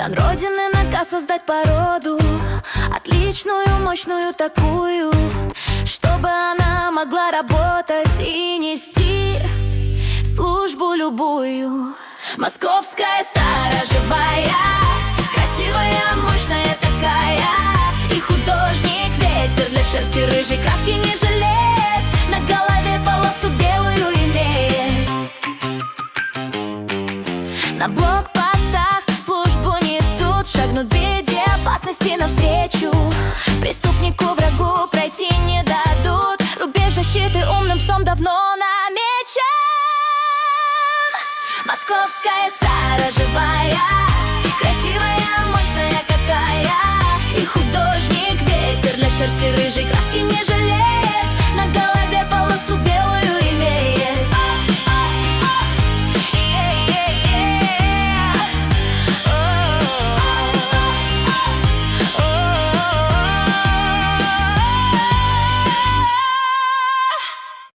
дан Родины наказ создать породу, отличную, мощную такую, чтобы она могла работать и нести службу любую. Московская стара живая, красивая, мощная такая, и художник ветер для шерсти рыжей краски не жалеет, на голове полосу белую имеет. На блокпостах службу несут, шагнут беде, опасности навстречу, преступнику, врагу пройти не дадут, рубеж защиты умным псом давно намечен. Московская стара живая, красивая, мощная какая, и художник ветер для шерсти рыжей краски